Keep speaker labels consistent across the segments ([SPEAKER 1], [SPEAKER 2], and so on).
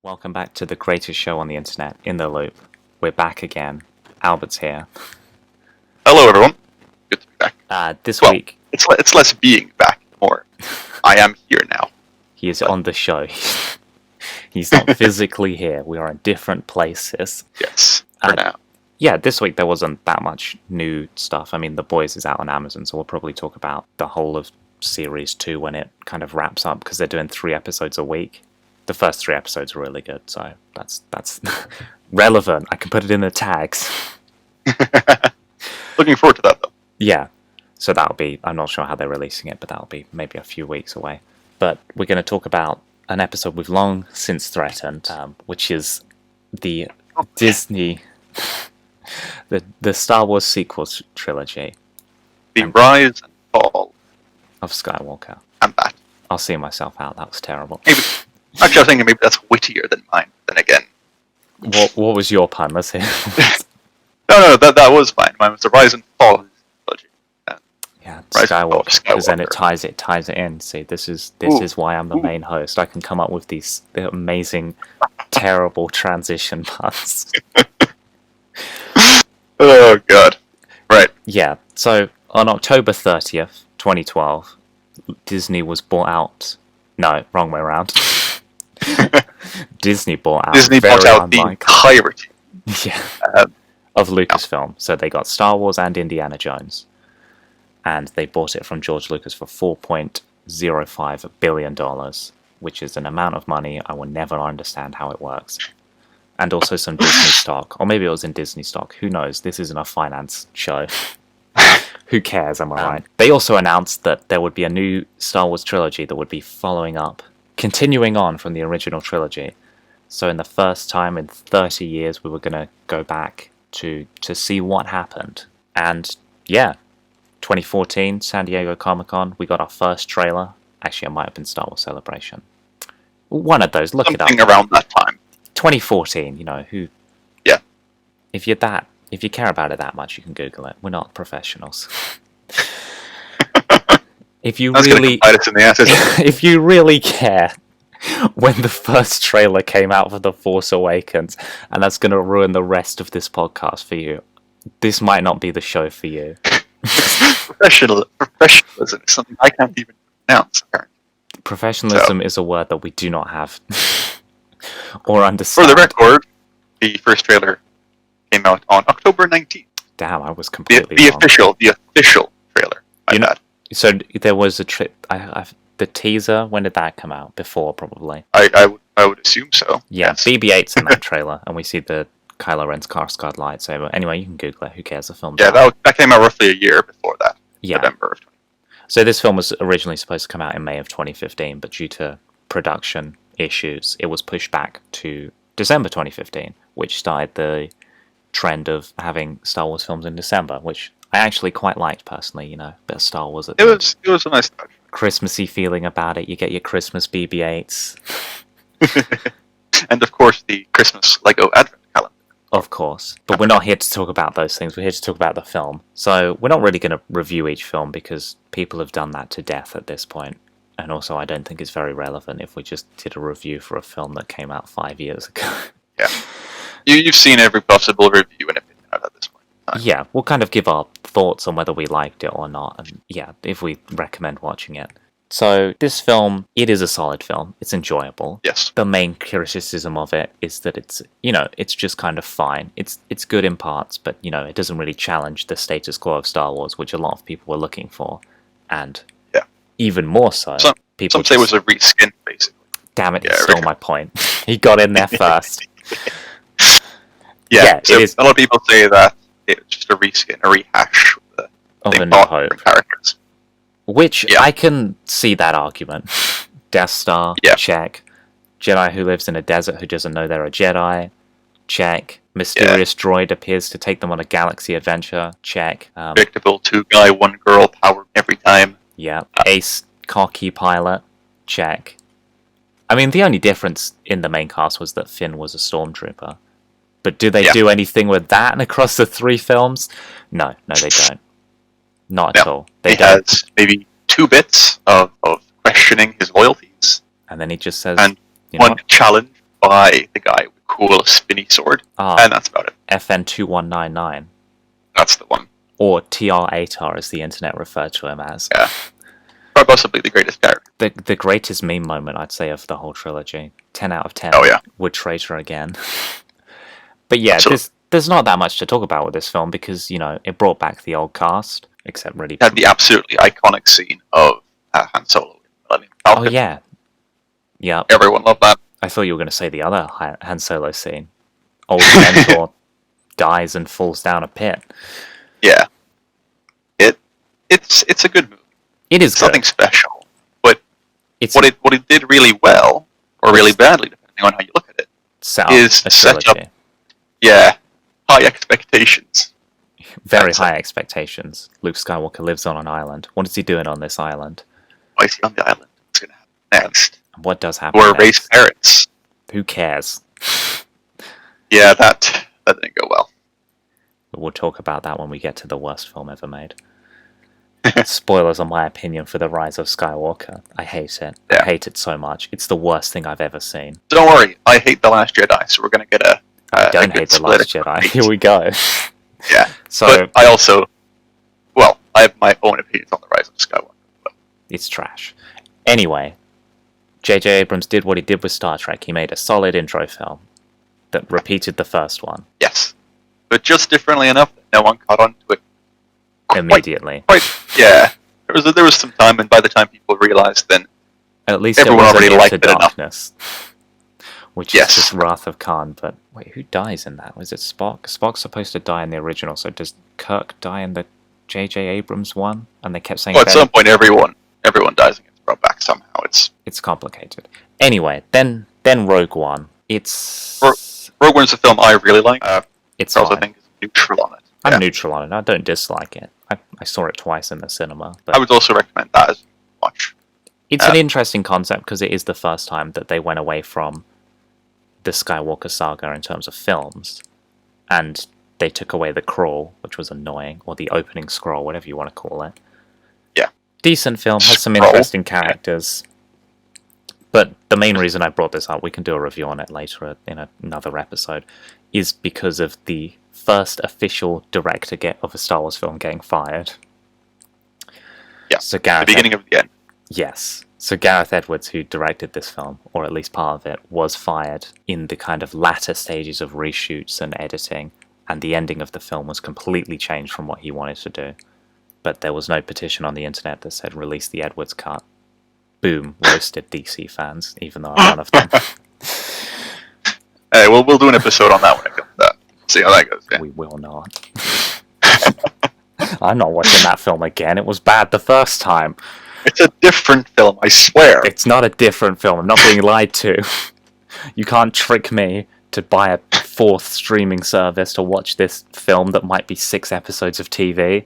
[SPEAKER 1] Welcome back to the greatest show on the internet, In the Loop. We're back again. Albert's here.
[SPEAKER 2] Hello, everyone. Good to be back.
[SPEAKER 1] This week,
[SPEAKER 2] it's less being back, more I am here now.
[SPEAKER 1] he is on the show. He's not physically here. We are in different places.
[SPEAKER 2] Yes, for now.
[SPEAKER 1] Yeah, this week there wasn't that much new stuff. I mean, The Boys is out on Amazon, so we'll probably talk about the whole of Series 2 when it kind of wraps up, because they're doing 3 episodes a week. The first 3 episodes are really good, so that's relevant. I can put it in the tags.
[SPEAKER 2] Looking forward to that, though.
[SPEAKER 1] Yeah, so that'll be, I'm not sure how they're releasing it, but that'll be maybe a few weeks away. But we're going to talk about an episode we've long since threatened, which is the Disney, the Star Wars sequel trilogy.
[SPEAKER 2] The Rise and Fall
[SPEAKER 1] of Skywalker.
[SPEAKER 2] And that.
[SPEAKER 1] I'll see myself out, that was terrible.
[SPEAKER 2] Maybe, actually, I was thinking maybe that's wittier than mine, then again.
[SPEAKER 1] What was your pun? Let's hear.
[SPEAKER 2] No, that was fine. Mine was the Rise and Fall trilogy.
[SPEAKER 1] Yeah, Skywalker, because then it ties it in. See, this is why I'm the main host. I can come up with these amazing, terrible transition puns.
[SPEAKER 2] Oh god. Right.
[SPEAKER 1] Yeah. So on October 30th, 2012, Disney was bought out. No, wrong way around. Disney bought out
[SPEAKER 2] the entirety.
[SPEAKER 1] Yeah. Of Lucasfilm. So they got Star Wars and Indiana Jones. And they bought it from George Lucas for $4.05 billion, which is an amount of money I will never understand how it works. And also some Disney stock. Or maybe it was in Disney stock. Who knows? This isn't a finance show. Who cares, am I right? They also announced that there would be a new Star Wars trilogy that would be following up, continuing on from the original trilogy. So in the first time in 30 years, we were going to go back to see what happened. And yeah, 2014, San Diego Comic-Con, we got our first trailer. Actually, it might have been Star Wars Celebration. One of those, look
[SPEAKER 2] Something
[SPEAKER 1] it up.
[SPEAKER 2] Around that time.
[SPEAKER 1] 2014, who...
[SPEAKER 2] Yeah.
[SPEAKER 1] If you care about it that much, you can Google it. We're not professionals. If you really... if you really care... When the first trailer came out for The Force Awakens, and that's going to ruin the rest of this podcast for you, this might not be the show for you.
[SPEAKER 2] Professionalism is something I can't even pronounce, apparently.
[SPEAKER 1] Professionalism is a word that we do not have or understand.
[SPEAKER 2] For the record, the first trailer came out on October 19th.
[SPEAKER 1] Damn, I was completely wrong.
[SPEAKER 2] The official trailer.
[SPEAKER 1] So there was the teaser, when did that come out? Before, probably.
[SPEAKER 2] I would assume so.
[SPEAKER 1] Yeah,
[SPEAKER 2] yes.
[SPEAKER 1] BB-8's in that trailer, and we see the Kylo Ren's car-scarred lightsaber. Anyway, you can Google it. Who cares? The film's out.
[SPEAKER 2] That came out roughly a year before that.
[SPEAKER 1] Yeah.
[SPEAKER 2] November of 2015.
[SPEAKER 1] So this film was originally supposed to come out in May of 2015, but due to production issues, it was pushed back to December 2015, which started the trend of having Star Wars films in December, which I actually quite liked personally, a bit of Star Wars at the end.
[SPEAKER 2] It was a nice touch.
[SPEAKER 1] Christmassy feeling about it. You get your Christmas BB-8s.
[SPEAKER 2] And of course the Christmas Lego Advent calendar.
[SPEAKER 1] Of course. But we're not here to talk about those things. We're here to talk about the film. So we're not really going to review each film because people have done that to death at this point. And also I don't think it's very relevant if we just did a review for a film that came out 5 years ago.
[SPEAKER 2] Yeah. You've seen every possible review and opinion at this point.
[SPEAKER 1] Yeah, we'll kind of give our thoughts on whether we liked it or not, and yeah, if we recommend watching it. So this film, it is a solid film. It's enjoyable.
[SPEAKER 2] Yes.
[SPEAKER 1] The main criticism of it is that it's just kind of fine. It's good in parts, but it doesn't really challenge the status quo of Star Wars, which a lot of people were looking for, and even more so,
[SPEAKER 2] some say it was a reskin, basically.
[SPEAKER 1] Damn it! He stole my point. He got in there first.
[SPEAKER 2] Yeah, so a lot of people say that it was just a reskin, a rehash
[SPEAKER 1] of A New Hope
[SPEAKER 2] characters.
[SPEAKER 1] Which I can see that argument. Death Star, check. Jedi who lives in a desert who doesn't know they're a Jedi, check. Mysterious droid appears to take them on a galaxy adventure, check.
[SPEAKER 2] Predictable 2-guy, 1-girl power every time.
[SPEAKER 1] Yeah. Ace, cocky pilot, check. I mean, the only difference in the main cast was that Finn was a stormtrooper. But do they do anything with that across the 3 films? No, they don't. Not at all.
[SPEAKER 2] He has maybe 2 bits of questioning his loyalties.
[SPEAKER 1] And then he just says...
[SPEAKER 2] And one challenge by the guy with the cool spinny sword, and that's about it.
[SPEAKER 1] FN2199.
[SPEAKER 2] That's the one.
[SPEAKER 1] Or TR-8R, as the internet referred to him as.
[SPEAKER 2] Yeah. Quite possibly the greatest character.
[SPEAKER 1] The greatest meme moment, I'd say, of the whole trilogy. 10 out of 10.
[SPEAKER 2] Oh, yeah.
[SPEAKER 1] Would traitor again. But yeah, there's not that much to talk about with this film because, you know, it brought back the old cast, except really...
[SPEAKER 2] It had the absolutely iconic scene of Han Solo.
[SPEAKER 1] Oh, yeah. Yeah.
[SPEAKER 2] Everyone loved that.
[SPEAKER 1] I thought you were going to say the other Han Solo scene. Old mentor dies and falls down a pit.
[SPEAKER 2] Yeah. It's a good movie.
[SPEAKER 1] It is
[SPEAKER 2] something special. But
[SPEAKER 1] it's
[SPEAKER 2] what it did really well, or really badly, depending on how you look at it, is set up high expectations.
[SPEAKER 1] Very high expectations. Luke Skywalker lives on an island. What is he doing on this island?
[SPEAKER 2] Why is he on the island? What's going to happen next?
[SPEAKER 1] What does happen
[SPEAKER 2] next? Raised parents.
[SPEAKER 1] Who cares?
[SPEAKER 2] Yeah, that didn't go well.
[SPEAKER 1] We'll talk about that when we get to the worst film ever made. Spoilers on my opinion for The Rise of Skywalker. I hate it. Yeah. I hate it so much. It's the worst thing I've ever seen.
[SPEAKER 2] Don't worry, I hate The Last Jedi, so we're going to get a...
[SPEAKER 1] I don't hate The Last Jedi. Here we go.
[SPEAKER 2] Yeah.
[SPEAKER 1] So
[SPEAKER 2] but I also... Well, I have my own opinions on The Rise of Skywalker. But...
[SPEAKER 1] It's trash. Anyway, J.J. Abrams did what he did with Star Trek. He made a solid intro film that repeated the first one.
[SPEAKER 2] Yes. But just differently enough that no one caught on to it
[SPEAKER 1] immediately.
[SPEAKER 2] Yeah. There was some time, and by the time people realized, then
[SPEAKER 1] at least
[SPEAKER 2] everyone already liked it
[SPEAKER 1] darkness, enough. Which
[SPEAKER 2] is
[SPEAKER 1] just Wrath of Khan. But wait, who dies in that? Was it Spock? Spock's supposed to die in the original, so does Kirk die in the J.J. Abrams one? And they kept saying...
[SPEAKER 2] Well, at some point, everyone dies and gets brought back somehow.
[SPEAKER 1] It's complicated. Anyway, then Rogue One.
[SPEAKER 2] Rogue One's a film I really like.
[SPEAKER 1] It's
[SPEAKER 2] Charles, I think, is neutral on it.
[SPEAKER 1] I'm neutral on it. I don't dislike it. I saw it twice in the cinema. But
[SPEAKER 2] I would also recommend that as much.
[SPEAKER 1] It's an interesting concept because it is the first time that they went away from the Skywalker saga in terms of films. And they took away the crawl, which was annoying, or the opening scroll, whatever you want to call it.
[SPEAKER 2] Yeah.
[SPEAKER 1] Decent film, has some interesting characters. But the main reason I brought this up, we can do a review on it later in another episode, is because of the first official director of a Star Wars film getting fired.
[SPEAKER 2] Yeah,
[SPEAKER 1] so
[SPEAKER 2] the beginning of the end.
[SPEAKER 1] Yes. So Gareth Edwards, who directed this film, or at least part of it, was fired in the kind of latter stages of reshoots and editing, and the ending of the film was completely changed from what he wanted to do. But there was no petition on the internet that said release the Edwards cut. Boom, roasted DC fans, even though I'm one of them.
[SPEAKER 2] Hey, we'll do an episode on that when it comes to that. See how that goes. Yeah.
[SPEAKER 1] We will not. I'm not watching that film again. It was bad the first time.
[SPEAKER 2] It's a different film, I swear.
[SPEAKER 1] It's not a different film. I'm not being lied to. You can't trick me to buy a fourth streaming service to watch this film that might be 6 episodes of TV.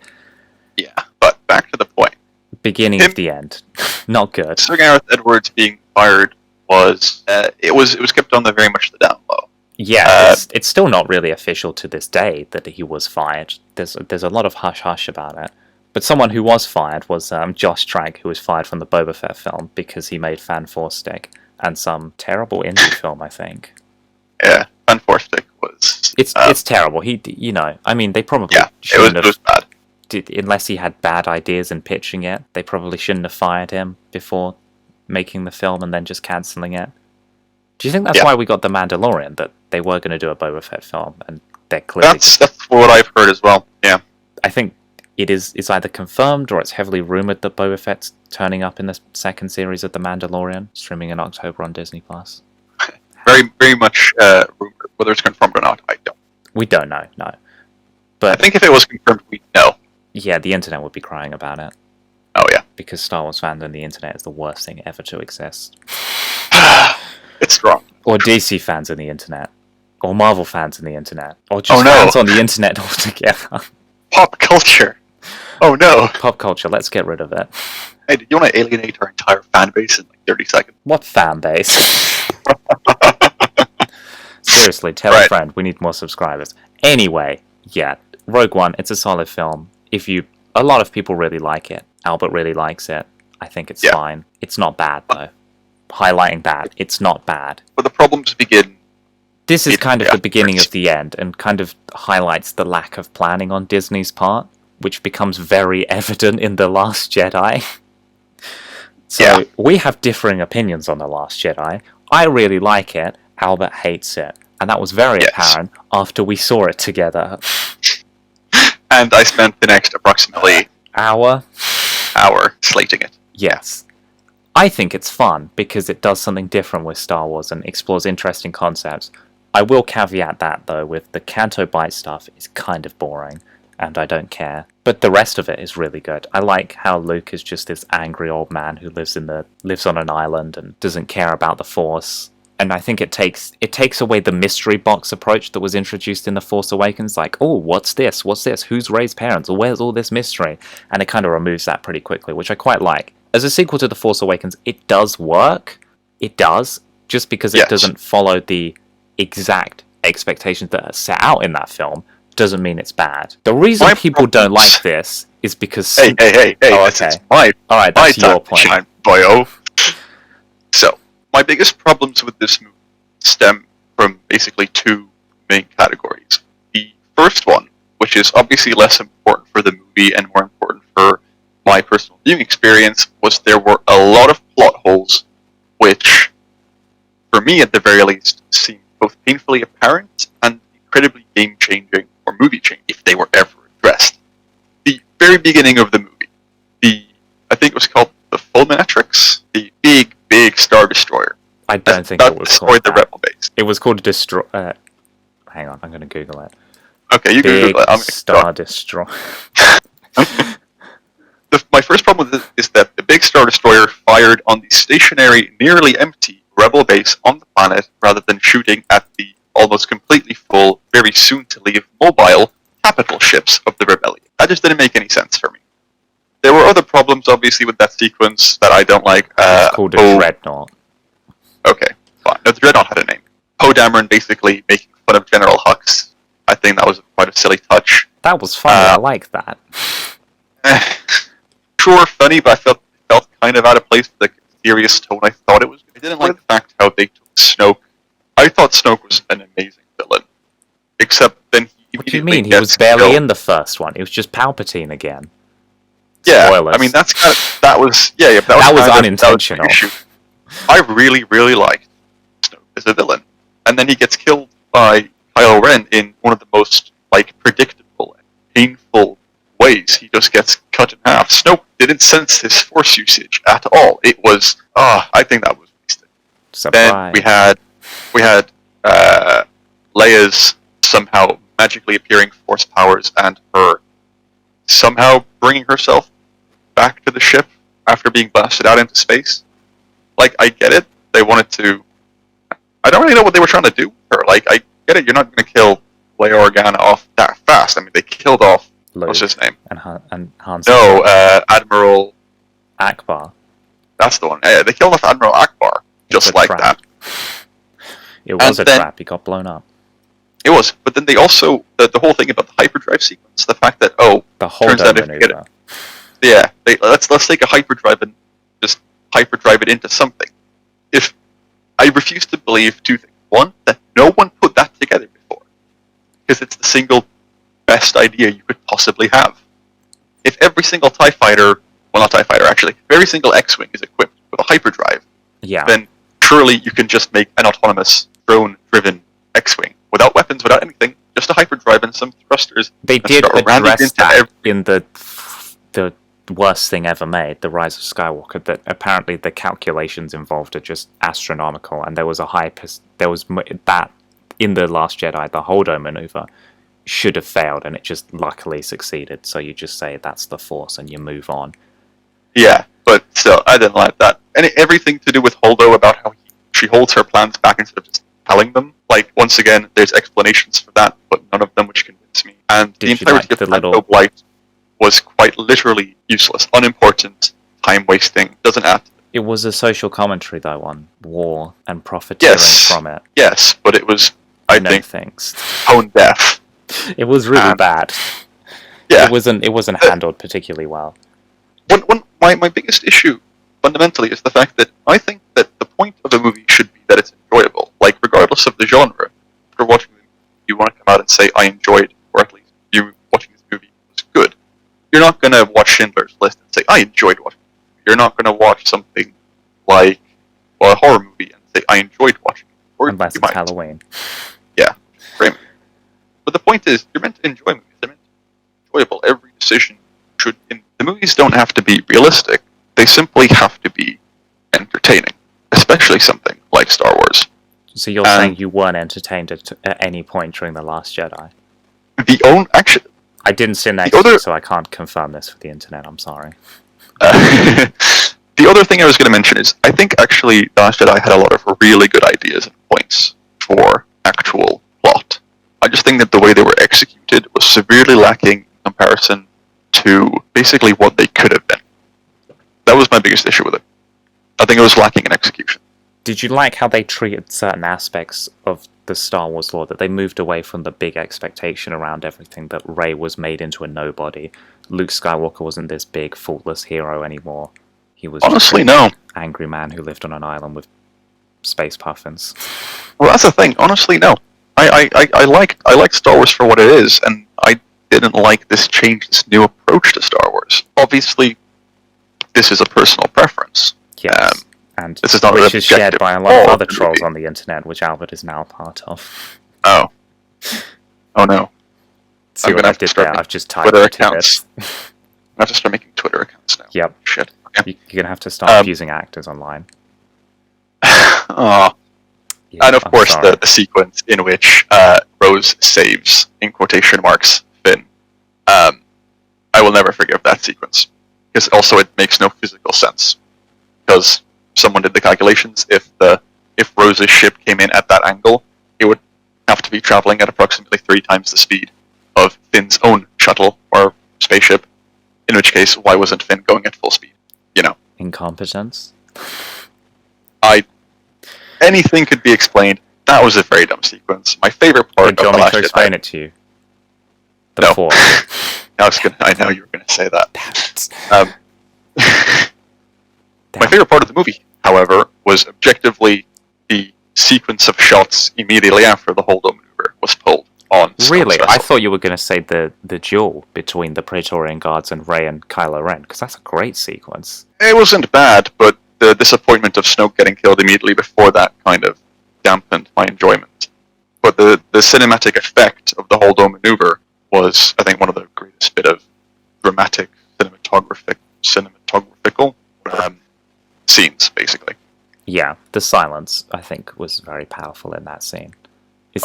[SPEAKER 2] Yeah, but back to the point.
[SPEAKER 1] Beginning of the end. Not good.
[SPEAKER 2] Sir Gareth Edwards being fired was it was kept on the very much the down low.
[SPEAKER 1] Yeah, it's still not really official to this day that he was fired. There's a lot of hush-hush about it. But someone who was fired was Josh Trank, who was fired from the Boba Fett film because he made Fan Four Stick and some terrible indie film, I think.
[SPEAKER 2] Yeah, Fan Four Stick was...
[SPEAKER 1] It's terrible. They probably shouldn't have...
[SPEAKER 2] it was bad.
[SPEAKER 1] Unless he had bad ideas in pitching it, they probably shouldn't have fired him before making the film and then just cancelling it. Do you think that's why we got The Mandalorian, that they were going to do a Boba Fett film, and they're clearly...
[SPEAKER 2] That's what I've heard as well, yeah.
[SPEAKER 1] I think it's either confirmed or it's heavily rumoured that Boba Fett's turning up in the second series of The Mandalorian, streaming in October on Disney+.
[SPEAKER 2] Very, very much rumoured. Whether it's confirmed or not, I don't.
[SPEAKER 1] We don't know, no. But
[SPEAKER 2] I think if it was confirmed, we'd know.
[SPEAKER 1] Yeah, the internet would be crying about it.
[SPEAKER 2] Oh, yeah.
[SPEAKER 1] Because Star Wars fandom on the internet is the worst thing ever to exist.
[SPEAKER 2] It's strong.
[SPEAKER 1] Or DC fans on the internet. Or Marvel fans on the internet. Or just fans on the internet altogether.
[SPEAKER 2] Pop culture. Oh, no.
[SPEAKER 1] Pop culture, let's get rid of it.
[SPEAKER 2] Hey, do you want to alienate our entire fan base in like 30 seconds?
[SPEAKER 1] What fan base? Seriously, tell a friend, we need more subscribers. Anyway, yeah, Rogue One, it's a solid film. A lot of people really like it. Albert really likes it. I think it's fine. It's not bad, though. highlighting that. It's not bad.
[SPEAKER 2] But the problems begin...
[SPEAKER 1] This is kind of the beginning of the end, and kind of highlights the lack of planning on Disney's part, which becomes very evident in The Last Jedi. So, we have differing opinions on The Last Jedi. I really like it, Albert hates it. And that was very apparent after we saw it together.
[SPEAKER 2] And I spent the next approximately...
[SPEAKER 1] hour
[SPEAKER 2] slating it.
[SPEAKER 1] Yes. I think it's fun, because it does something different with Star Wars and explores interesting concepts. I will caveat that, though, with the Canto Bight stuff is kind of boring, and I don't care. But the rest of it is really good. I like how Luke is just this angry old man who lives on an island and doesn't care about the Force. And I think it takes away the mystery box approach that was introduced in The Force Awakens. Like, oh, what's this? What's this? Who's Rey's parents? Or where's all this mystery? And it kind of removes that pretty quickly, which I quite like. As a sequel to The Force Awakens, it does work. It does. Just because it doesn't follow the exact expectations that are set out in that film doesn't mean it's bad. The reason people don't like this is because...
[SPEAKER 2] Hey,
[SPEAKER 1] oh, okay. Alright, that's your point.
[SPEAKER 2] Shine, boyo. So, my biggest problems with this movie stem from basically two main categories. The first one, which is obviously less important for the movie and more important for my personal viewing experience, was there were a lot of plot holes which, for me at the very least, seemed both painfully apparent and incredibly game-changing or movie-changing if they were ever addressed. The very beginning of the movie, I think it was called the Fulminatrix, the big Star Destroyer.
[SPEAKER 1] I don't think it was called
[SPEAKER 2] the Rebel base.
[SPEAKER 1] It was called a Destroy... hang on, I'm going to Google it.
[SPEAKER 2] Okay, you can Google it.
[SPEAKER 1] Star Destroyer.
[SPEAKER 2] My first problem with this is that the big Star Destroyer fired on the stationary, nearly empty Rebel base on the planet rather than shooting at the almost completely full, very soon-to-leave mobile capital ships of the Rebellion. That just didn't make any sense for me. There were other problems, obviously, with that sequence that I don't like.
[SPEAKER 1] It's called a Dreadnought.
[SPEAKER 2] Okay, fine. No, the Dreadnought had a name. Poe Dameron basically making fun of General Hux. I think that was quite a silly touch.
[SPEAKER 1] That was funny, I like that.
[SPEAKER 2] Sure, funny, but I felt kind of out of place with the serious tone I thought it was. I didn't like the fact how they took Snoke. I thought Snoke was an amazing villain. Except then he...
[SPEAKER 1] What do you mean? He was barely in the first one. It was just Palpatine again.
[SPEAKER 2] Yeah,
[SPEAKER 1] Spoilers.
[SPEAKER 2] I mean, that was
[SPEAKER 1] unintentional.
[SPEAKER 2] I really liked Snoke as a villain. And then he gets killed by Kylo Ren in one of the most, predictable and painful ways. He just gets cut in half. Snoke didn't sense his Force usage at all. It was, I think that was wasted.
[SPEAKER 1] Surprise.
[SPEAKER 2] Then we had Leia's somehow magically appearing Force powers and her somehow bringing herself back to the ship after being blasted out into space. I get it. They wanted to... I don't really know what they were trying to do with her. I get it. You're not going to kill Leia Organa off that fast. I mean, they killed off...
[SPEAKER 1] Luke
[SPEAKER 2] what's his name?
[SPEAKER 1] And Han
[SPEAKER 2] No, Admiral...
[SPEAKER 1] Akbar.
[SPEAKER 2] That's the one. They killed off Admiral Akbar. Just like that.
[SPEAKER 1] It was a trap. He got blown up.
[SPEAKER 2] It was. But then they also... The whole thing about the hyperdrive sequence. The fact that,
[SPEAKER 1] the whole maneuver.
[SPEAKER 2] Let's take a hyperdrive and just hyperdrive it into something. If I refuse to believe two things. One, that no one put that together before. Because it's the single best idea you could possibly have. If every single TIE fighter, well not TIE fighter actually, if every single X-Wing is equipped with a hyperdrive, then surely you can just make an autonomous, drone-driven X-Wing. Without weapons, without anything, just a hyperdrive and some thrusters.
[SPEAKER 1] They did address that in the worst thing ever made, The Rise of Skywalker, that apparently the calculations involved are just astronomical, and there was that in The Last Jedi, the Holdo maneuver should have failed, and it just luckily succeeded, so you just say that's the Force and you move on.
[SPEAKER 2] Yeah, but still, I didn't like that. And everything to do with Holdo about how she holds her plans back instead of just telling them. Once again, there's explanations for that, but none of them which convince me. And the entirety of Canto Bight was quite literally useless, unimportant, time-wasting, doesn't add.
[SPEAKER 1] It was a social commentary, though, on war and profiteering from it.
[SPEAKER 2] Yes, but it was, I think,
[SPEAKER 1] things
[SPEAKER 2] tone deaf.
[SPEAKER 1] It was really bad.
[SPEAKER 2] Yeah.
[SPEAKER 1] It wasn't handled particularly well.
[SPEAKER 2] My biggest issue, fundamentally, is the fact that I think that the point of a movie should be that it's enjoyable. Like, regardless of the genre, after watching the movie, you want to come out and say, I enjoyed, or at least you watching this movie was good. You're not going to watch Schindler's List and say, I enjoyed watching this movie. You're not going to watch something like a horror movie and say, I enjoyed watching it. Or
[SPEAKER 1] Unless it's Halloween.
[SPEAKER 2] Yeah, great. But the point is, you're meant to enjoy movies. They're meant to be enjoyable. Every decision should... The movies don't have to be realistic. They simply have to be entertaining. Especially something like Star Wars.
[SPEAKER 1] So you're saying you weren't entertained at any point during The Last Jedi?
[SPEAKER 2] Actually...
[SPEAKER 1] I didn't sit next to you, so I can't confirm this for the internet, I'm sorry.
[SPEAKER 2] The other thing I was going to mention is, I think actually The Last Jedi had a lot of really good ideas and points for actual plot. I just think that the way they were executed was severely lacking in comparison to basically what they could have been. That was my biggest issue with it. I think it was lacking in execution.
[SPEAKER 1] Did you like how they treated certain aspects of the Star Wars lore, that they moved away from the big expectation around everything, that Rey was made into a nobody, Luke Skywalker wasn't this big, faultless hero anymore? He was
[SPEAKER 2] honestly
[SPEAKER 1] just
[SPEAKER 2] no.
[SPEAKER 1] Angry man who lived on an island with space puffins.
[SPEAKER 2] Well, that's the thing. Honestly, no. I like Star Wars for what it is, and I didn't like this change, this new approach to Star Wars. Obviously, this is a personal preference.
[SPEAKER 1] Yes, and
[SPEAKER 2] this is not
[SPEAKER 1] which is shared by a lot of other trolls on the internet, which Albert is now a part of.
[SPEAKER 2] Oh. Oh no.
[SPEAKER 1] See what I did there? I've just typed
[SPEAKER 2] Twitter
[SPEAKER 1] it.
[SPEAKER 2] accounts. I have to start making Twitter accounts now.
[SPEAKER 1] Yep.
[SPEAKER 2] Shit. Okay.
[SPEAKER 1] You're going to have to start using actors online.
[SPEAKER 2] Oh.
[SPEAKER 1] Yeah,
[SPEAKER 2] and of course the sequence in which Rose saves, in quotation marks, Finn. I will never forgive that sequence. Because also it makes no physical sense. Because someone did the calculations, if Rose's ship came in at that angle, it would have to be traveling at approximately 3 times the speed of Finn's own shuttle or spaceship. In which case, why wasn't Finn going at full speed? You know.
[SPEAKER 1] Incompetence?
[SPEAKER 2] Anything could be explained. That was a very dumb sequence. My favorite part of The Last Jedi...
[SPEAKER 1] Do you want me to explain it to you?
[SPEAKER 2] No. I know you were going to say that. My favorite part of the movie, however, was objectively the sequence of shots immediately after the Holdo maneuver was pulled on.
[SPEAKER 1] Really? I thought you were going to say the duel between the Praetorian Guards and Rey and Kylo Ren, because that's a great sequence.
[SPEAKER 2] It wasn't bad, but the disappointment of Snoke getting killed immediately before that kind of dampened my enjoyment. But the cinematic effect of the Holdo maneuver was, I think, one of the greatest bit of dramatic cinematographical scenes, basically.
[SPEAKER 1] Yeah, the silence, I think, was very powerful in that scene.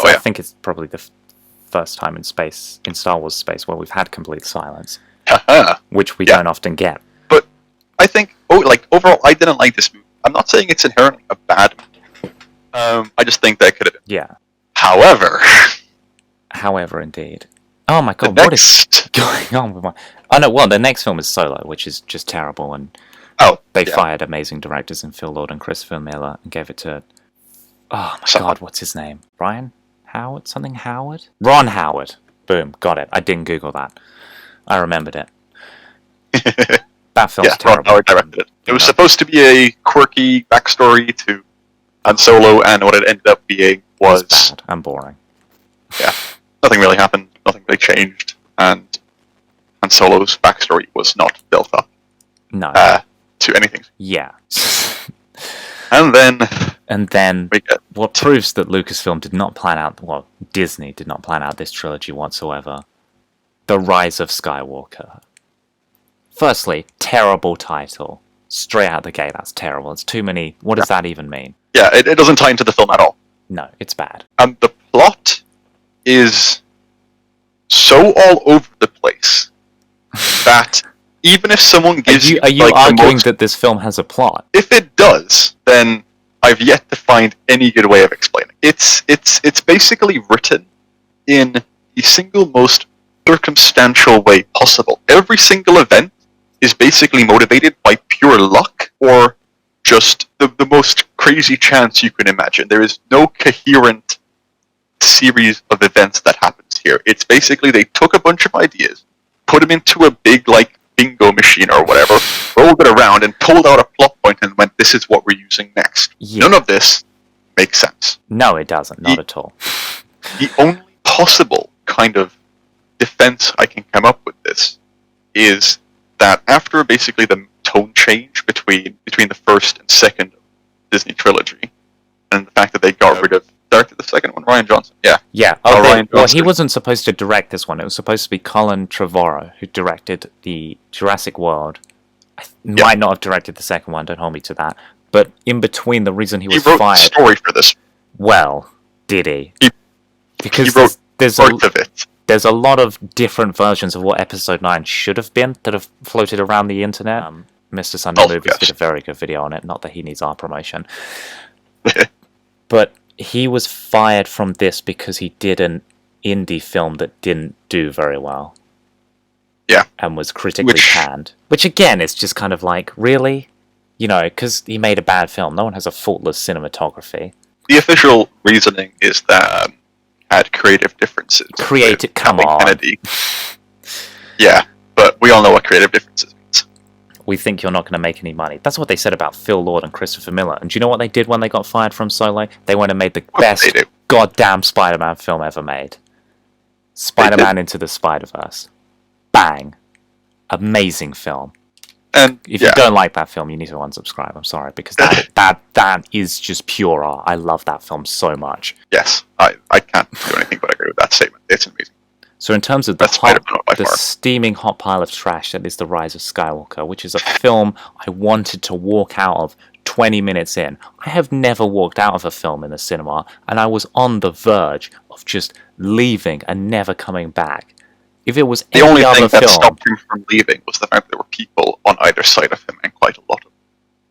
[SPEAKER 2] I
[SPEAKER 1] think it's probably the first time in Star Wars space, where we've had complete silence, which we don't often get.
[SPEAKER 2] But I think, overall, I didn't like this movie. I'm not saying it's inherently a bad movie. I just think that could have been.
[SPEAKER 1] Yeah.
[SPEAKER 2] However,
[SPEAKER 1] indeed. Oh my god, what is going on with my... Oh no, well, the next film is Solo, which is just terrible, and they fired amazing directors in Phil Lord and Christopher Miller and gave it to... Oh my god, what's his name? Ryan Howard? Something Howard? Ron Howard. Boom, got it. I didn't Google that. I remembered it. That film's terrible.
[SPEAKER 2] Ron Howard directed it. It was supposed to be a quirky backstory to Han Solo, and what it ended up being was
[SPEAKER 1] bad and boring.
[SPEAKER 2] Yeah. Nothing really happened, nothing really changed, and Han Solo's backstory was not built up to anything.
[SPEAKER 1] Yeah.
[SPEAKER 2] And
[SPEAKER 1] then what proves that Lucasfilm did not plan out, well, Disney did not plan out this trilogy whatsoever. The Rise of Skywalker. Firstly, terrible title. Straight out the gate, that's terrible. It's too many... What does that even mean?
[SPEAKER 2] Yeah, it doesn't tie into the film at all.
[SPEAKER 1] No, it's bad.
[SPEAKER 2] And the plot is so all over the place that even if someone gives
[SPEAKER 1] Are you arguing that this film has a plot?
[SPEAKER 2] If it does, then I've yet to find any good way of explaining. It's basically written in the single most circumstantial way possible. Every single event is basically motivated by pure luck or just the most crazy chance you can imagine. There is no coherent series of events that happens here. It's basically they took a bunch of ideas, put them into a big, bingo machine or whatever, rolled it around and pulled out a plot point and went, "This is what we're using next."
[SPEAKER 1] Yeah.
[SPEAKER 2] None of this makes sense.
[SPEAKER 1] No, it doesn't. Not at all.
[SPEAKER 2] The only possible kind of defense I can come up with this is that after basically the tone change between the first and second Disney trilogy, and the fact that they got rid of directed the second one, Rian Johnson. Yeah.
[SPEAKER 1] Yeah.
[SPEAKER 2] Ryan
[SPEAKER 1] Well,
[SPEAKER 2] Johnson.
[SPEAKER 1] he wasn't supposed to direct this one. It was supposed to be Colin Trevorrow, who directed the Jurassic World. Might not have directed the second one. Don't hold me to that. But in between, the reason he was
[SPEAKER 2] He wrote
[SPEAKER 1] fired.
[SPEAKER 2] the story for this.
[SPEAKER 1] Well, did he? Because
[SPEAKER 2] He wrote
[SPEAKER 1] there's
[SPEAKER 2] parts of it.
[SPEAKER 1] there's a lot of different versions of what Episode 9 should have been that have floated around the internet. Mr. Sunday
[SPEAKER 2] Oh,
[SPEAKER 1] Movies
[SPEAKER 2] yes.
[SPEAKER 1] did a very good video on it. Not that he needs our promotion. But he was fired from this because he did an indie film that didn't do very well.
[SPEAKER 2] Yeah.
[SPEAKER 1] And was critically panned. Which, again, is just kind of like, really? You know, because he made a bad film. No one has a faultless cinematography.
[SPEAKER 2] The official reasoning is that had creative differences.
[SPEAKER 1] Come on.
[SPEAKER 2] Kennedy. Yeah, but we all know what creative differences means.
[SPEAKER 1] We think you're not going to make any money. That's what they said about Phil Lord and Christopher Miller. And do you know what they did when they got fired from Solo? They went and made the best goddamn Spider-Man film ever made. Spider-Man Into the Spider-Verse. Bang. Amazing film.
[SPEAKER 2] And
[SPEAKER 1] if you don't like that film, you need to unsubscribe. I'm sorry, because that is just pure art. I love that film so much.
[SPEAKER 2] Yes, I can't do anything but agree with that statement. It's amazing.
[SPEAKER 1] So in terms of the steaming hot pile of trash that is The Rise of Skywalker, which is a film I wanted to walk out of 20 minutes in. I have never walked out of a film in the cinema, and I was on the verge of just leaving and never coming back. If it was
[SPEAKER 2] the only thing that stopped him from leaving was the fact there were people on either side of him, and quite a lot of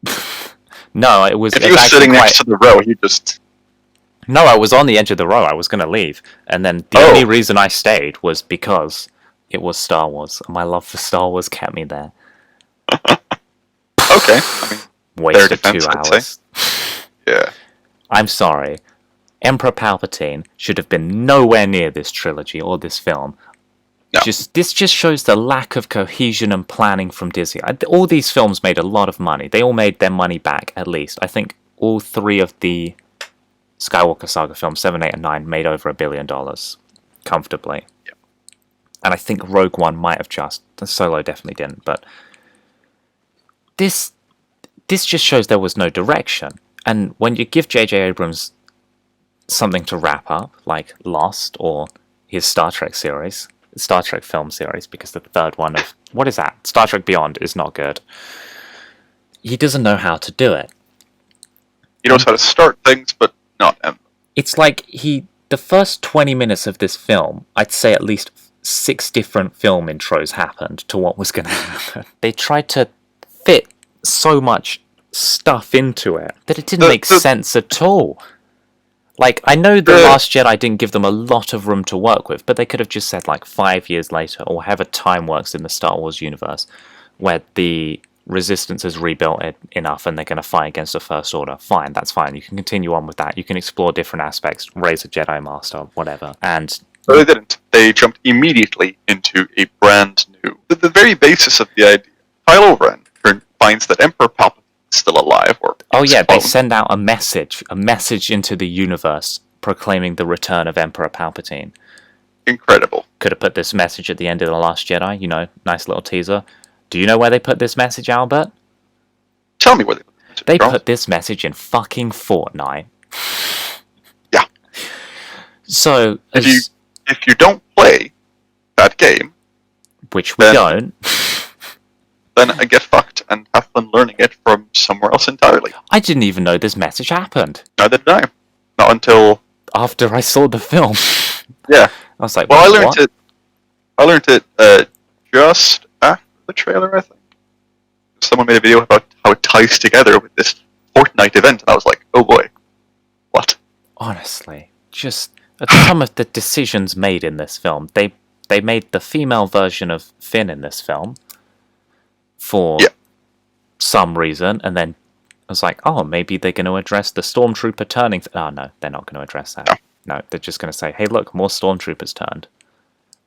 [SPEAKER 2] them.
[SPEAKER 1] No, it was.
[SPEAKER 2] If he was sitting next to the row, he just.
[SPEAKER 1] No, I was on the edge of the row. I was going to leave, and then the only reason I stayed was because it was Star Wars, and my love for Star Wars kept me there.
[SPEAKER 2] Okay, I mean,
[SPEAKER 1] wasted defense, 2 hours.
[SPEAKER 2] Yeah,
[SPEAKER 1] I'm sorry. Emperor Palpatine should have been nowhere near this trilogy or this film. No. This just shows the lack of cohesion and planning from Disney. All these films made a lot of money. They all made their money back, at least. I think all 3 of the Skywalker Saga films, 7, 8, and 9, made over $1 billion. Comfortably.
[SPEAKER 2] Yep.
[SPEAKER 1] And I think Rogue One might have just. Solo definitely didn't, but this just shows there was no direction. And when you give J.J. Abrams something to wrap up, like Lost or his Star Trek film series, because the third one of, what is that? Star Trek Beyond is not good. He doesn't know how to do it.
[SPEAKER 2] He knows how to start things, but not end them.
[SPEAKER 1] It's like the first 20 minutes of this film, I'd say at least 6 different film intros happened to what was going to happen. They tried to fit so much stuff into it that it didn't make sense at all. Like, I know The Last Jedi didn't give them a lot of room to work with, but they could have just said, like, 5 years later, or however time works in the Star Wars universe, where the Resistance has rebuilt it enough and they're going to fight against the First Order. Fine, that's fine. You can continue on with that. You can explore different aspects, raise a Jedi Master, whatever. And
[SPEAKER 2] no, they didn't. They jumped immediately into a brand new... The very basis of the idea. Kylo Ren finds that Emperor Palpatine still alive.
[SPEAKER 1] They send out a message into the universe proclaiming the return of Emperor Palpatine.
[SPEAKER 2] Incredible.
[SPEAKER 1] Could have put this message at the end of The Last Jedi, you know, nice little teaser. Do you know where they put this message, Albert?
[SPEAKER 2] Tell me where they put this message.
[SPEAKER 1] They put this message in fucking Fortnite.
[SPEAKER 2] Yeah.
[SPEAKER 1] So,
[SPEAKER 2] if you don't play that game,
[SPEAKER 1] which we don't,
[SPEAKER 2] then I get fucked and have fun learning it from somewhere else entirely.
[SPEAKER 1] I didn't even know this message happened.
[SPEAKER 2] Neither did I. Not until
[SPEAKER 1] after I saw the film.
[SPEAKER 2] Yeah.
[SPEAKER 1] I was like,
[SPEAKER 2] well, I learned it just after the trailer, I think. Someone made a video about how it ties together with this Fortnite event, and I was like, oh boy. What?
[SPEAKER 1] Honestly, just some of the decisions made in this film. They made the female version of Finn in this film for some reason, and then I was like, oh, maybe they're going to address the Stormtrooper turning... Oh, no, they're not going to address that. No, they're just going to say, hey, look, more Stormtroopers turned.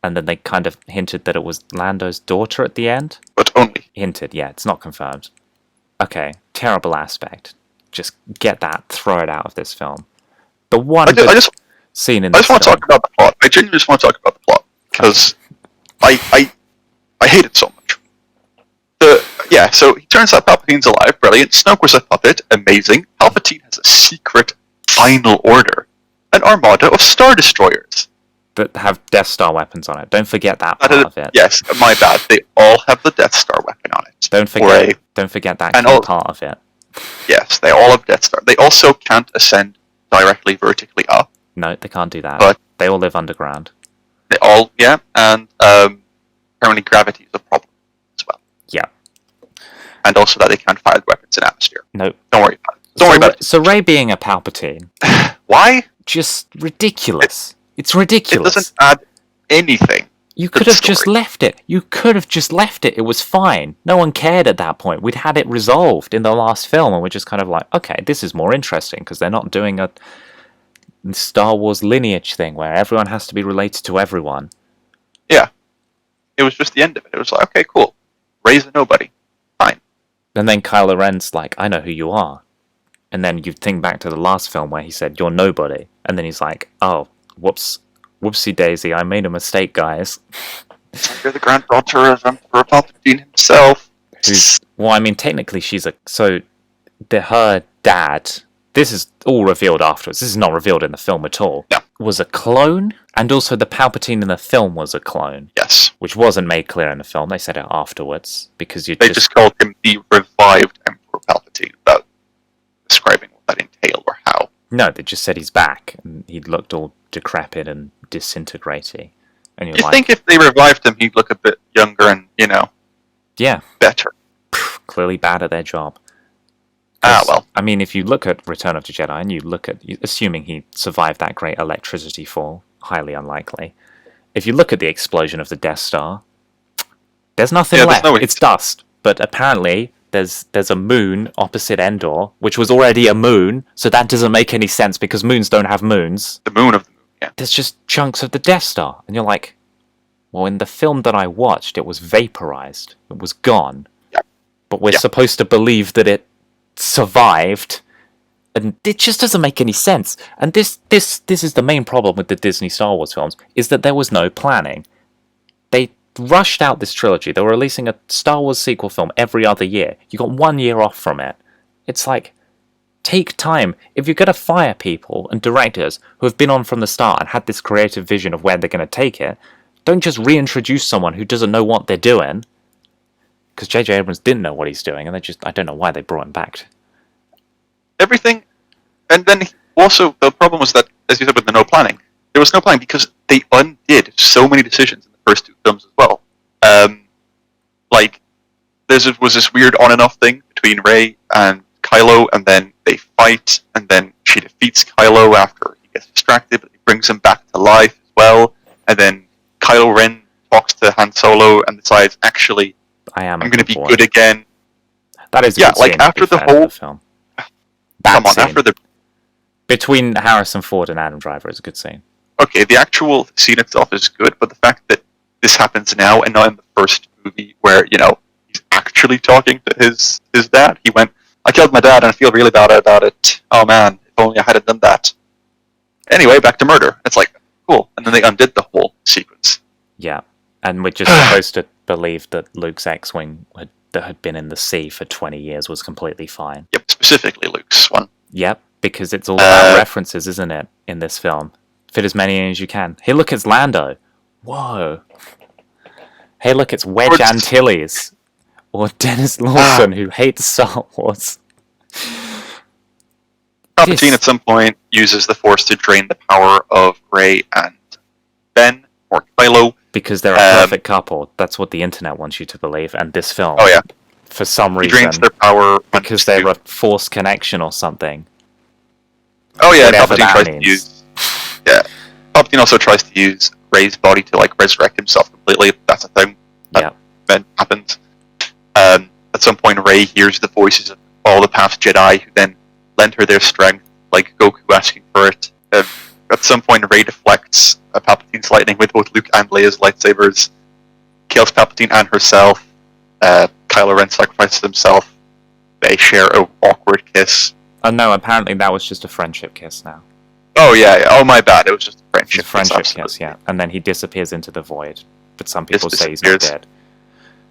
[SPEAKER 1] And then they kind of hinted that it was Lando's daughter at the end.
[SPEAKER 2] But
[SPEAKER 1] Hinted, yeah, it's not confirmed. Okay, terrible aspect. Just get that, throw it out of this film. The one good scene in this film.
[SPEAKER 2] I just want to talk about the plot. I genuinely just want to talk about the plot because I hate it so much. So he turns out Palpatine's alive, brilliant. Snoke was a puppet, amazing. Palpatine has a secret final order, an armada of Star Destroyers
[SPEAKER 1] that have Death Star weapons on it. Don't forget that part of it.
[SPEAKER 2] Yes, my bad. They all have the Death Star weapon on it.
[SPEAKER 1] Don't forget that key part of it.
[SPEAKER 2] Yes, they all have Death Star. They also can't ascend directly vertically up.
[SPEAKER 1] No, they can't do that.
[SPEAKER 2] But
[SPEAKER 1] they all live underground.
[SPEAKER 2] They all, yeah, and apparently gravity is a problem as well.
[SPEAKER 1] Yeah.
[SPEAKER 2] And also that they can't fire weapons in atmosphere.
[SPEAKER 1] No.
[SPEAKER 2] Don't worry about it. Don't worry about it.
[SPEAKER 1] So Rey being a Palpatine.
[SPEAKER 2] Why?
[SPEAKER 1] Just ridiculous. It's ridiculous.
[SPEAKER 2] It doesn't add anything.
[SPEAKER 1] You could have just left it. You could have just left it. It was fine. No one cared at that point. We'd had it resolved in the last film, and we're just kind of like, okay, this is more interesting, because they're not doing a Star Wars lineage thing where everyone has to be related to everyone.
[SPEAKER 2] Yeah. It was just the end of it. It was like, okay, cool. Rey's a nobody. Fine. And
[SPEAKER 1] then Kylo Ren's like, I know who you are. And then you think back to the last film where he said, you're nobody. And then he's like, oh, whoops. Whoopsie daisy, I made a mistake, guys.
[SPEAKER 2] You're the granddaughter of Emperor Palpatine himself.
[SPEAKER 1] Well, I mean, technically she's her dad, this is all revealed afterwards, this is not revealed in the film at all,
[SPEAKER 2] yeah.
[SPEAKER 1] Was a clone, and also the Palpatine in the film was a clone.
[SPEAKER 2] Yes.
[SPEAKER 1] Which wasn't made clear in the film, they said it afterwards, because they
[SPEAKER 2] just called him the revived Emperor Palpatine, without describing what that entailed or how.
[SPEAKER 1] No, they just said he's back, and he looked all decrepit and disintegrating. And
[SPEAKER 2] you think if they revived him, he'd look a bit younger and,
[SPEAKER 1] yeah,
[SPEAKER 2] better.
[SPEAKER 1] Clearly bad at their job.
[SPEAKER 2] Well.
[SPEAKER 1] I mean, if you look at Return of the Jedi, and you look at, assuming he survived that great electricity fall, highly unlikely. If you look at the explosion of the Death Star, there's nothing left. It's dust. But apparently, there's a moon opposite Endor, which was already a moon, so that doesn't make any sense because moons don't have moons.
[SPEAKER 2] The moon of the moon, yeah.
[SPEAKER 1] There's just chunks of the Death Star, and you're like, well, in the film that I watched, it was vaporized. It was gone.
[SPEAKER 2] Yeah.
[SPEAKER 1] But we're supposed to believe that it survived, and it just doesn't make any sense. And this is the main problem with the Disney Star Wars films, is that there was no planning. They rushed out this trilogy. They were releasing a Star Wars sequel film every other year. You got 1 year off from it. It's like, take time. If you're going to fire people and directors who have been on from the start and had this creative vision of where they're going to take it, don't just reintroduce someone who doesn't know what they're doing. Because J.J. Abrams didn't know what he's doing, and I don't know why they brought him back.
[SPEAKER 2] Everything, and then also the problem was that, as you said, with the no planning, there was no planning because they undid so many decisions in the first two films as well. There was this weird on and off thing between Rey and Kylo, and then they fight, and then she defeats Kylo after he gets distracted, but he brings him back to life as well, and then Kylo Ren talks to Han Solo and decides, actually, I'm going to be good again.
[SPEAKER 1] That is
[SPEAKER 2] after the whole
[SPEAKER 1] film.
[SPEAKER 2] Between
[SPEAKER 1] Harrison Ford and Adam Driver is a good scene.
[SPEAKER 2] Okay, the actual scene itself is good, but the fact that this happens now and not in the first movie where, he's actually talking to his dad. He went, I killed my dad and I feel really bad about it. Oh man, if only I hadn't done that. Anyway, back to murder. It's like, cool. And then they undid the whole sequence.
[SPEAKER 1] Yeah, and we're just supposed to believe that Luke's X-Wing that had been in the sea for 20 years was completely fine.
[SPEAKER 2] Yep, specifically Luke's one.
[SPEAKER 1] Yep, because it's all about references, isn't it, in this film? Fit as many in as you can. Hey, look, it's Lando. Whoa. Hey, look, it's Wedge Antilles. Or Dennis Lawson, who hates Star Wars.
[SPEAKER 2] Palpatine at some point uses the Force to drain the power of Rey and Ben, or Kylo.
[SPEAKER 1] Because they're a perfect couple. That's what the internet wants you to believe. And this film, for some reason,
[SPEAKER 2] drains their power
[SPEAKER 1] because they're a Force connection or something.
[SPEAKER 2] Oh yeah, Palpatine tries to use. Yeah, Palpatine also tries to use Rey's body to resurrect himself completely. That's a thing that happens. At some point, Rey hears the voices of all the past Jedi, who then lend her their strength, like Goku asking for it. At some point, Rey deflects Palpatine's lightning with both Luke and Leia's lightsabers, kills Palpatine and herself. Kylo Kylo Ren sacrifices himself. They share a awkward kiss.
[SPEAKER 1] Oh no, apparently that was just a friendship kiss now.
[SPEAKER 2] Oh yeah. Oh my bad. It was just a
[SPEAKER 1] It's a
[SPEAKER 2] friendship
[SPEAKER 1] friendship
[SPEAKER 2] kiss.
[SPEAKER 1] kiss, yeah. And then he disappears into the void. But some people
[SPEAKER 2] Just
[SPEAKER 1] say he's not
[SPEAKER 2] disappears.
[SPEAKER 1] dead.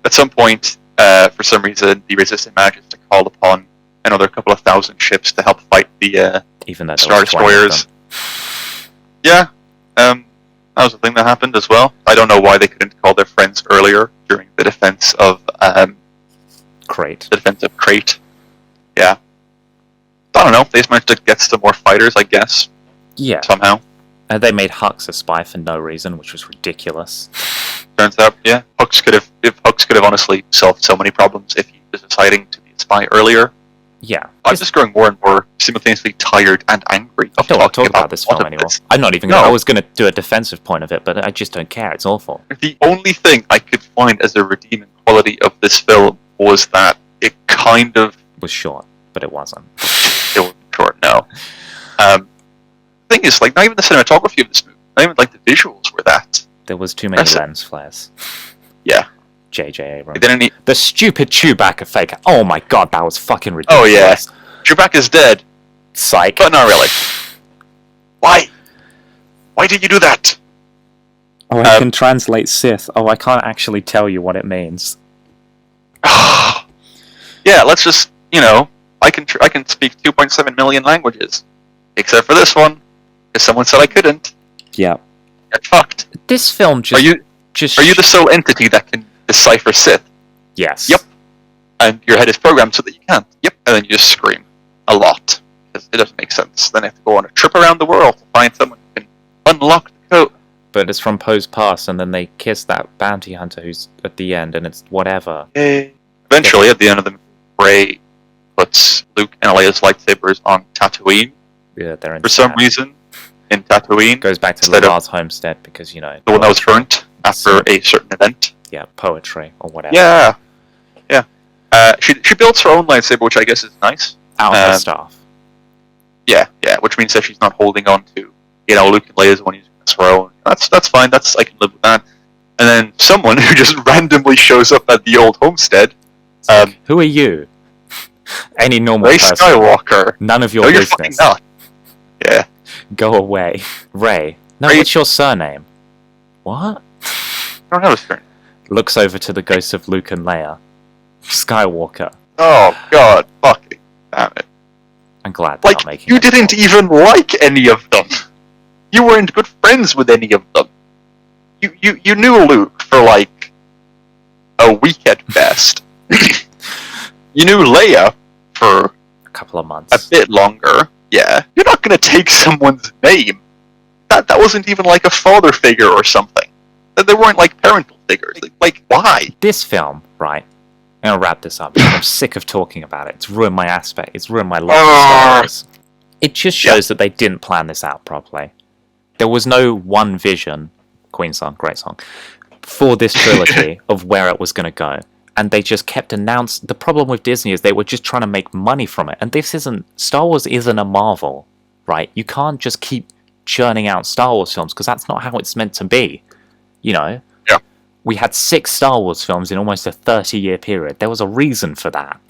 [SPEAKER 2] At some point, for some reason, the Resistance manages to call upon another couple of thousand ships to help fight the
[SPEAKER 1] Even though there
[SPEAKER 2] Star
[SPEAKER 1] was 20 of
[SPEAKER 2] Destroyers.
[SPEAKER 1] them.
[SPEAKER 2] Yeah, that was a thing that happened as well. I don't know why they couldn't call their friends earlier during the defense of
[SPEAKER 1] Crate.
[SPEAKER 2] Crate. Yeah, I don't know. They just managed to get some more fighters, I guess,
[SPEAKER 1] Yeah.
[SPEAKER 2] somehow.
[SPEAKER 1] And they made Hux a spy for no reason, which was ridiculous.
[SPEAKER 2] Turns out, yeah, Hux could have honestly solved so many problems if he was deciding to be a spy earlier.
[SPEAKER 1] Yeah.
[SPEAKER 2] I'm just growing more and more simultaneously tired and angry.
[SPEAKER 1] I don't want to talk about this film anymore. I'm not even. I was going to do a defensive point of it, but I just don't care. It's awful.
[SPEAKER 2] The only thing I could find as a redeeming quality of this film was that it kind of
[SPEAKER 1] Was short, but it wasn't.
[SPEAKER 2] It was short. No. The thing is, like, not even the cinematography of this movie, not even like the visuals were that.
[SPEAKER 1] There was too many
[SPEAKER 2] That's it.
[SPEAKER 1] lens flares.
[SPEAKER 2] Yeah.
[SPEAKER 1] J.J. Abrams.
[SPEAKER 2] They didn't.
[SPEAKER 1] The stupid Chewbacca fake. Oh my god, that was fucking
[SPEAKER 2] Oh
[SPEAKER 1] ridiculous.
[SPEAKER 2] yeah. Chewbacca's dead,
[SPEAKER 1] Psych.
[SPEAKER 2] but not really. Why? Why did you do that?
[SPEAKER 1] Oh, I can translate Sith. Oh, I can't actually tell you what it means.
[SPEAKER 2] Yeah, let's just, I can speak 2.7 million languages, except for this one, because someone said I couldn't.
[SPEAKER 1] Yeah.
[SPEAKER 2] Get fucked.
[SPEAKER 1] This film just...
[SPEAKER 2] Are you the sole entity that can decipher Sith?
[SPEAKER 1] Yes.
[SPEAKER 2] Yep. And your head is programmed so that you can't. Yep. And then you just scream a lot, because it doesn't make sense. Then you have to go on a trip around the world to find someone who can unlock the code.
[SPEAKER 1] But it's from Poe's past, and then they kiss that bounty hunter who's at the end, and it's whatever.
[SPEAKER 2] Eventually, at the end of the movie, Rey puts Luke and Leia's lightsabers on Tatooine.
[SPEAKER 1] Yeah, they're in
[SPEAKER 2] For some reason, in Tatooine,
[SPEAKER 1] Goes back to
[SPEAKER 2] instead of
[SPEAKER 1] Lars homestead, because,
[SPEAKER 2] the one that was burnt after a certain event.
[SPEAKER 1] Yeah, poetry, or whatever.
[SPEAKER 2] Yeah. She builds her own lightsaber, which I guess is nice.
[SPEAKER 1] Out of her staff.
[SPEAKER 2] Yeah, which means that she's not holding on to, Luke and Leia's one using her own. That's fine. I can live with that. And then someone who just randomly shows up at the old homestead.
[SPEAKER 1] Who are you? Any normal
[SPEAKER 2] Rey
[SPEAKER 1] person.
[SPEAKER 2] Skywalker.
[SPEAKER 1] None of your
[SPEAKER 2] No, you're
[SPEAKER 1] business.
[SPEAKER 2] fucking not. Yeah.
[SPEAKER 1] Go away. Rey. No,
[SPEAKER 2] Rey-
[SPEAKER 1] what's your surname? What?
[SPEAKER 2] I don't have a turn.
[SPEAKER 1] Looks over to the ghosts of Luke and Leia. Skywalker.
[SPEAKER 2] Oh god, fucking damn it.
[SPEAKER 1] I'm glad they're not
[SPEAKER 2] Like,
[SPEAKER 1] making
[SPEAKER 2] you
[SPEAKER 1] it.
[SPEAKER 2] didn't even like any of them. You weren't good friends with any of them. You knew Luke for like a week at best. You knew Leia for
[SPEAKER 1] A couple of
[SPEAKER 2] a
[SPEAKER 1] months.
[SPEAKER 2] bit longer. Yeah. You're not gonna take someone's name. That wasn't even like a father figure or something. They weren't like parental figures. Like why?
[SPEAKER 1] This film, right? I'm gonna wrap this up because I'm sick of talking about it. It's ruined my aspect. It's ruined my love for Star Wars. It just shows that they didn't plan this out properly. There was no one vision, Queen song, great song, for this trilogy of where it was going to go. And they just kept announcing. The problem with Disney is they were just trying to make money from it. And this isn't... Star Wars isn't a Marvel, right? You can't just keep churning out Star Wars films because that's not how it's meant to be.
[SPEAKER 2] Yeah.
[SPEAKER 1] We had 6 Star Wars films in almost a 30-year period. There was a reason for that.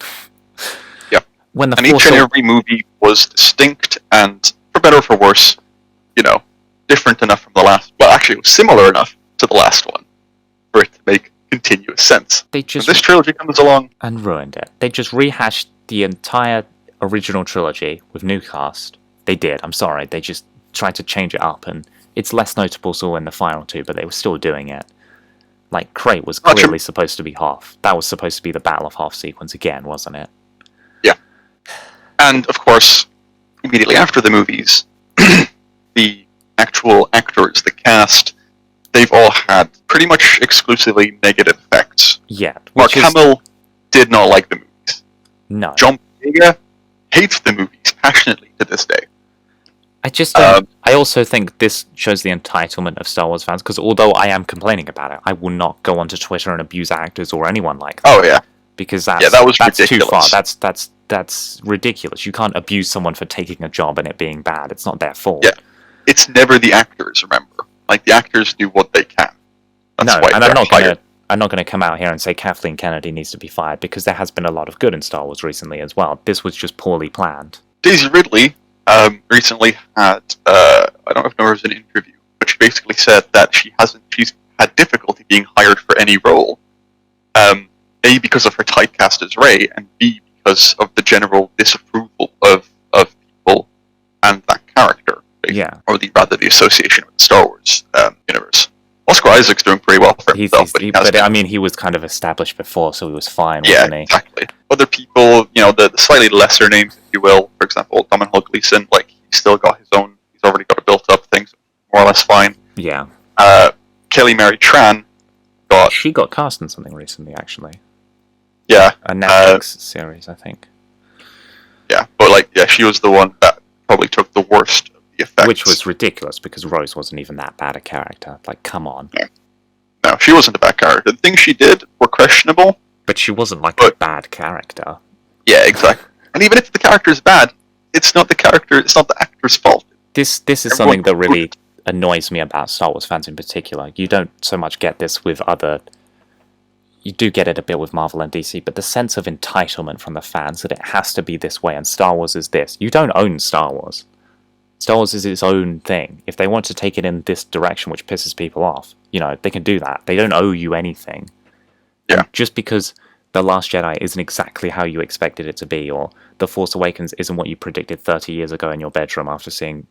[SPEAKER 2] Yeah.
[SPEAKER 1] When the
[SPEAKER 2] And each and every movie was distinct and, for better or for worse, different enough from the last. Well, actually, it was similar enough to the last one for it to make continuous sense.
[SPEAKER 1] they
[SPEAKER 2] When
[SPEAKER 1] just
[SPEAKER 2] this trilogy comes along,
[SPEAKER 1] and ruined it. They just rehashed the entire original trilogy with new cast. They did. I'm sorry. They just tried to change it up, and it's less notable so in the final 2, but they were still doing it. Like, Crate was
[SPEAKER 2] Not true.
[SPEAKER 1] clearly supposed to be Hoth. That was supposed to be the Battle of Hoth sequence again, wasn't it?
[SPEAKER 2] and of course, immediately after the movies, the actual actors, the cast, they've all had pretty much exclusively negative effects.
[SPEAKER 1] Yeah.
[SPEAKER 2] Mark Hamill did not like the movies.
[SPEAKER 1] No.
[SPEAKER 2] John Boyega hates the movies passionately to this day.
[SPEAKER 1] I just don't, I also think this shows the entitlement of Star Wars fans, because although I am complaining about it, I will not go onto Twitter and abuse actors or anyone like that.
[SPEAKER 2] Oh yeah,
[SPEAKER 1] Because that's
[SPEAKER 2] was
[SPEAKER 1] too far.
[SPEAKER 2] ridiculous.
[SPEAKER 1] That's ridiculous. You can't abuse someone for taking a job and it being bad. It's not their fault.
[SPEAKER 2] Yeah. It's never the actors, remember. Like, the actors do what they can. That's
[SPEAKER 1] No,
[SPEAKER 2] why
[SPEAKER 1] and
[SPEAKER 2] they're
[SPEAKER 1] I'm not
[SPEAKER 2] hired.
[SPEAKER 1] I'm not going to come out here and say Kathleen Kennedy needs to be fired, because there has been a lot of good in Star Wars recently as well. This was just poorly planned.
[SPEAKER 2] Daisy Ridley recently had, I don't know if there was an interview, but she basically said that she's had difficulty being hired for any role. A, because of her typecast as Rey, and B, because of the general disapproval of people and that character.
[SPEAKER 1] Yeah.
[SPEAKER 2] Or rather the association with the Star Wars universe. Oscar Isaac's doing pretty well for himself.
[SPEAKER 1] I mean, he was kind of established before, so he was fine, wasn't he?
[SPEAKER 2] Yeah, exactly. Other people, the slightly lesser names, if you will, for example, Domhnall Gleeson, like, he's still got his own, he's already got a built-up thing, so more or less fine.
[SPEAKER 1] Yeah.
[SPEAKER 2] Kelly Mary Tran
[SPEAKER 1] She got cast in something recently, actually.
[SPEAKER 2] Yeah.
[SPEAKER 1] A Netflix series, I think.
[SPEAKER 2] Yeah, but, she was the one that probably took the worst of the effects.
[SPEAKER 1] Which was ridiculous, because Rose wasn't even that bad a character. Like, come on.
[SPEAKER 2] No, she wasn't a bad character. The things she did were questionable.
[SPEAKER 1] But she wasn't, a bad character.
[SPEAKER 2] Yeah, exactly. And even if the character is bad, it's not the actor's fault.
[SPEAKER 1] This is something that really annoys me about Star Wars fans in particular. You don't so much get this with other... You do get it a bit with Marvel and DC, but the sense of entitlement from the fans that it has to be this way and Star Wars is this. You don't own Star Wars. Star Wars is its own thing. If they want to take it in this direction, which pisses people off, they can do that. They don't owe you anything.
[SPEAKER 2] Yeah.
[SPEAKER 1] And just because The Last Jedi isn't exactly how you expected it to be, or The Force Awakens isn't what you predicted 30 years ago in your bedroom after seeing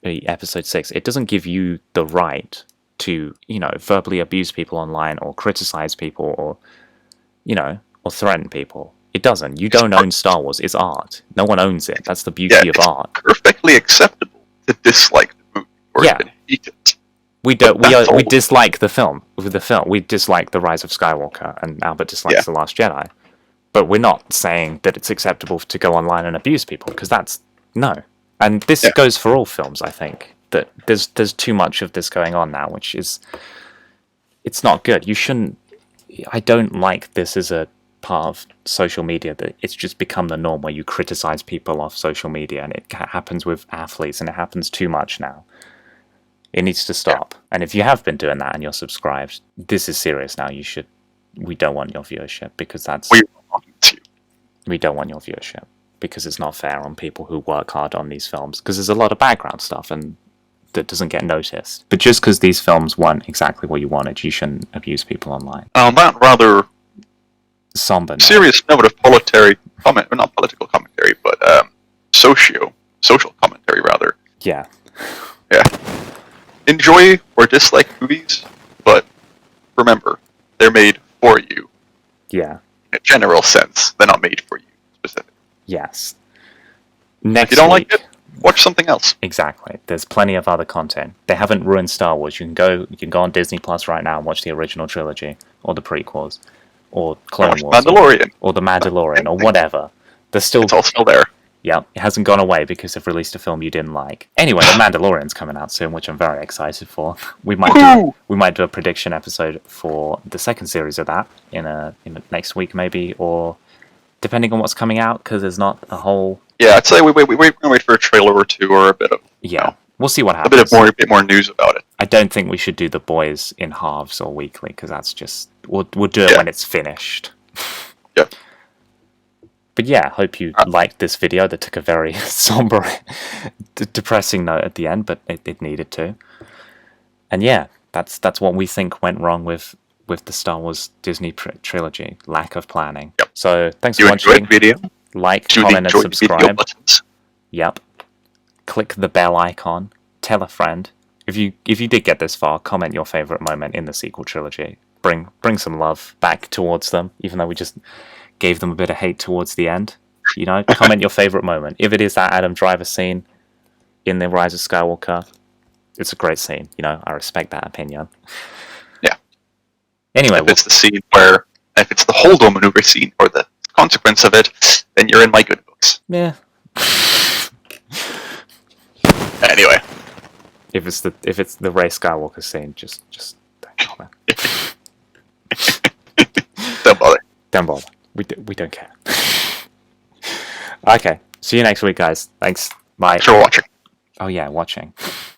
[SPEAKER 1] Episode 6, it doesn't give you the right to, verbally abuse people online or criticize people or, or threaten people. It doesn't. You don't own Star Wars. It's art. No one owns it. That's the beauty of art.
[SPEAKER 2] It's perfectly acceptable to dislike the movie or even hate it.
[SPEAKER 1] We dislike the film. We dislike The Rise of Skywalker, and Albert dislikes The Last Jedi. But we're not saying that it's acceptable to go online and abuse people, because no. And this goes for all films, I think. That there's too much of this going on now, which is... It's not good. You shouldn't... I don't like this as a part of social media, that it's just become the norm where you criticize people off social media, and it happens with athletes, and it happens too much now. It needs to stop. And if you have been doing that and you're subscribed, this is serious now. We don't want your viewership, because we don't want your viewership, because it's not fair on people who work hard on these films, because there's a lot of background stuff and that doesn't get noticed. But just because these films weren't exactly what you wanted, you shouldn't abuse people online.
[SPEAKER 2] That rather
[SPEAKER 1] somber
[SPEAKER 2] serious note of not political commentary, but social commentary rather.
[SPEAKER 1] Yeah.
[SPEAKER 2] Yeah. Enjoy or dislike movies, but remember, they're made for you.
[SPEAKER 1] Yeah.
[SPEAKER 2] In a general sense, they're not made for you specifically.
[SPEAKER 1] Yes.
[SPEAKER 2] If you don't like it, watch something else.
[SPEAKER 1] Exactly. There's plenty of other content. They haven't ruined Star Wars. You can go on Disney Plus right now and watch the original trilogy, or the prequels, or Clone Wars,
[SPEAKER 2] Mandalorian,
[SPEAKER 1] or The Mandalorian, or whatever. It's all still
[SPEAKER 2] there.
[SPEAKER 1] Yeah, it hasn't gone away because they've released a film you didn't like. Anyway, The Mandalorian's coming out soon, which I'm very excited for. We might do a prediction episode for the second series of that in next week maybe, or depending on what's coming out, because there's not a whole...
[SPEAKER 2] Yeah, I'd say we wait for a trailer or two, or a bit of...
[SPEAKER 1] Yeah, we'll see what happens.
[SPEAKER 2] A bit more news about it.
[SPEAKER 1] I don't think we should do The Boys in halves or weekly, because that's just... We'll do it when it's finished.
[SPEAKER 2] Yeah.
[SPEAKER 1] But yeah, hope you liked this video that took a very somber, depressing note at the end, but it needed to. And yeah, that's what we think went wrong with the Star Wars Disney trilogy. Lack of planning.
[SPEAKER 2] Yep.
[SPEAKER 1] So thanks for watching.
[SPEAKER 2] Video?
[SPEAKER 1] Like, comment, and subscribe. Yep. Click the bell icon. Tell a friend. If you did get this far, comment your favorite moment in the sequel trilogy. Bring some love back towards them, even though we just gave them a bit of hate towards the end. Comment your favorite moment. If it is that Adam Driver scene in The Rise of Skywalker, it's a great scene. I respect that opinion.
[SPEAKER 2] Yeah.
[SPEAKER 1] Anyway,
[SPEAKER 2] if it's the holdo maneuver scene or the consequence of it, then you're in my good books.
[SPEAKER 1] Yeah.
[SPEAKER 2] Anyway,
[SPEAKER 1] if it's the Rey Skywalker scene, just don't comment.
[SPEAKER 2] Don't bother.
[SPEAKER 1] Don't bother. We don't care. Okay. See you next week, guys. Thanks. Bye.
[SPEAKER 2] Thanks for watching.
[SPEAKER 1] Oh yeah, watching.